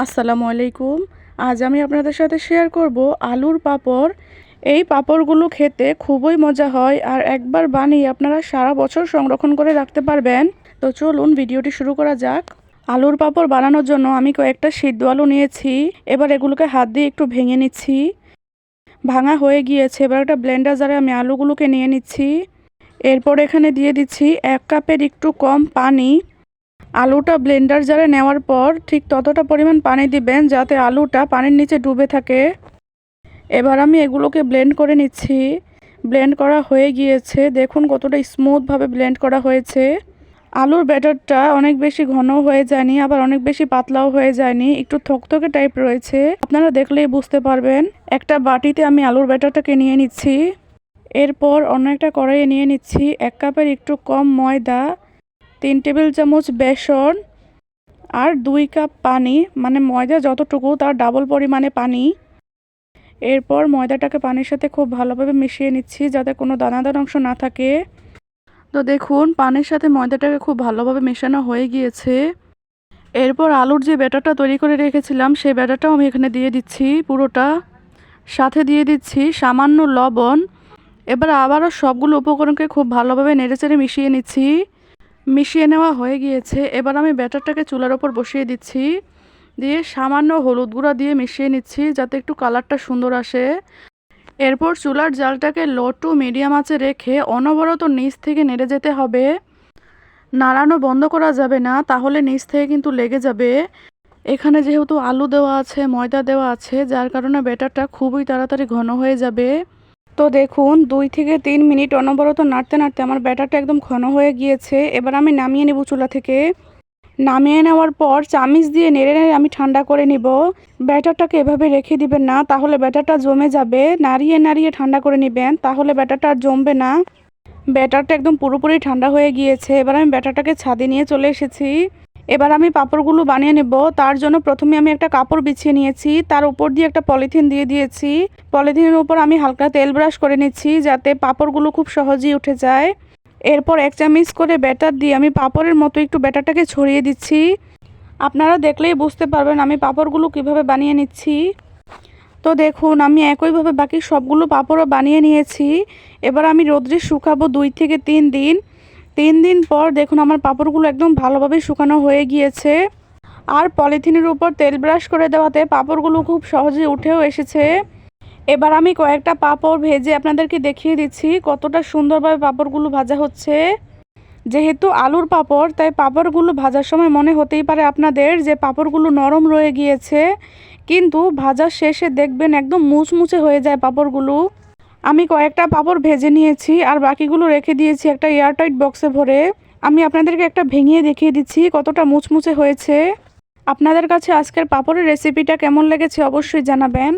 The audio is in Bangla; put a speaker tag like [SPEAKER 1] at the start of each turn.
[SPEAKER 1] আসসালামু আলাইকুম। আজ আমি আপনাদের সাথে শেয়ার করব আলুর পাঁপড়। এই পাঁপড়গুলো খেতে খুবই মজা হয় আর একবার বানিয়ে আপনারা সারা বছর সংরক্ষণ করে রাখতে পারবেন। তো চলুন ভিডিওটি শুরু করা যাক। আলুর পাঁপড় বানানোর জন্য আমি কয়েকটা সিদ্ধ আলু নিয়েছি। এবার এগুলোকে হাত দিয়ে একটু ভেঙে নিচ্ছি। ভাঙা হয়ে গিয়েছে, এবার একটা ব্লেন্ডার জারে আমি আলুগুলোকে নিয়ে নিচ্ছি। এরপর এখানে দিয়ে দিচ্ছি 1 কাপের একটু কম পানি। আলুটা ব্লেন্ডার জারে নেওয়ার পর ঠিক ততটা পরিমাণ পানি দিবেন যাতে আলুটা পানির নিচে ডুবে থাকে। এবার আমি এগুলোকে ব্লেন্ড করে নিচ্ছি। ব্লেন্ড করা হয়ে গিয়েছে, দেখুন কতটা স্মুথভাবে ব্লেন্ড করা হয়েছে। আলুর ব্যাটারটা অনেক বেশি ঘন হয়ে যায়নি, আবার অনেক বেশি পাতলাও হয়ে যায়নি, একটু থকথকে টাইপ রয়েছে। আপনারা দেখলেই বুঝতে পারবেন। একটা বাটিতে আমি আলুর ব্যাটারটাকে নিয়ে নিচ্ছি। এরপর অন্য একটা কড়াইয়ে নিয়ে নিচ্ছি 1 কাপের একটু কম ময়দা, 3 টেবিল চামচ বেসন আর 2 কাপ পানি, মানে ময়দা যতটুকু তার ডাবল পরিমাণে পানি। এরপর ময়দাটাকে পানির সাথে খুব ভালোভাবে মিশিয়ে নিচ্ছি যাতে কোনো দানাদার অংশ না থাকে। তো দেখুন পানির সাথে ময়দাটাকে খুব ভালোভাবে মেশানো হয়ে গিয়েছে। এরপর আলুর যে ব্যাটারটা তৈরি করে রেখেছিলাম সেই ব্যাটারটাও আমি এখানে দিয়ে দিচ্ছি পুরোটা। সাথে দিয়ে দিচ্ছি সামান্য লবণ। এবার আবারও সবগুলো উপকরণকে খুব ভালোভাবে নেড়েচেড়ে মিশিয়ে নিচ্ছি। মিশিয়ে নেওয়া হয়ে গিয়েছে, এবার আমি ব্যাটারটাকে চুলার ওপর বসিয়ে দিচ্ছি। দিয়ে সামান্য হলুদ গুঁড়া দিয়ে মিশিয়ে নিচ্ছি যাতে একটু কালারটা সুন্দর আসে। এরপর চুলার জালটাকে লো টু মিডিয়াম আঁচে রেখে অনবরত নিচ থেকে নেড়ে যেতে হবে। নাড়ানো বন্ধ করা যাবে না, তাহলে নিচ থেকে কিন্তু লেগে যাবে। এখানে যেহেতু আলু দেওয়া আছে, ময়দা দেওয়া আছে, যার কারণে ব্যাটারটা খুবই তাড়াতাড়ি ঘন হয়ে যাবে। তো দেখুন 2 থেকে 3 মিনিট অনবরত নাড়তে নাড়তে আমার ব্যাটারটা একদম ঘন হয়ে গিয়েছে। এবার আমি নামিয়ে নেব চুলা থেকে। নামিয়ে নেওয়ার পর চামিচ দিয়ে নেড়ে নেড়ে আমি ঠান্ডা করে নিব। ব্যাটারটাকে এভাবে রেখে দিবেন না, তাহলে ব্যাটারটা জমে যাবে। নাড়িয়ে নাড়িয়ে ঠান্ডা করে নেবেন, তাহলে ব্যাটারটা আর জমবে না। ব্যাটারটা একদম পুরোপুরি ঠান্ডা হয়ে গিয়েছে। এবার আমি ব্যাটারটাকে ছাদে নিয়ে চলে এসেছি। এবার আমি পাঁপড়গুলো বানিয়ে নেব। তার জন্য প্রথমে আমি একটা কাপড় বিছিয়ে নিয়েছি, তার উপর দিয়ে একটা পলিথিন দিয়ে দিয়েছি। পলিথিনের উপর আমি হালকা তেল ব্রাশ করে নিচ্ছি যাতে পাঁপড়গুলো খুব সহজেই উঠে যায়। এরপর 1 চামচ করে ব্যাটার দিয়ে আমি পাঁপড়ের মতো একটু ব্যাটারটাকে ছড়িয়ে দিচ্ছি। আপনারা দেখলেই বুঝতে পারবেন আমি পাঁপড়গুলো কিভাবে বানিয়ে নিচ্ছি। তো দেখুন আমি একইভাবে বাকি সবগুলো পাঁপড়ও বানিয়ে নিয়েছি। এবার আমি রোদ্রে শুকাবো 2 থেকে 3 দিন। 3 দিন পর দেখুন আমার পাঁপড়গুলো একদম ভালোভাবে শুকানো হয়ে গিয়েছে। আর পলিথিনের উপর তেল ব্রাশ করে দেওয়াতে পাঁপড়গুলো খুব সহজে উঠেও এসেছে। এবার আমি কয়েকটা পাঁপড় ভেজে আপনাদেরকে দেখিয়ে দিচ্ছি কতটা সুন্দরভাবে পাঁপড়গুলো ভাজা হচ্ছে। যেহেতু আলুর পাঁপড়, তাই পাঁপড়গুলো ভাজার সময় মনে হতেই পারে আপনাদের যে পাঁপড়গুলো নরম রয়ে গিয়েছে, কিন্তু ভাজার শেষে দেখবেন একদম মুচমুচে হয়ে যায় পাঁপড়গুলো। আমি কয়েকটা পাঁপড় ভেজে নিয়েছি আর বাকিগুলো রেখে দিয়েছি একটা এয়ারটাইট বক্সে ভরে। আমি আপনাদেরকে একটা ভেঙে দেখিয়ে দিচ্ছি কতটা মুচমুচে হয়েছে। আপনাদের কাছে আজকের পাঁপড়ের রেসিপিটা কেমন লেগেছে অবশ্যই জানাবেন।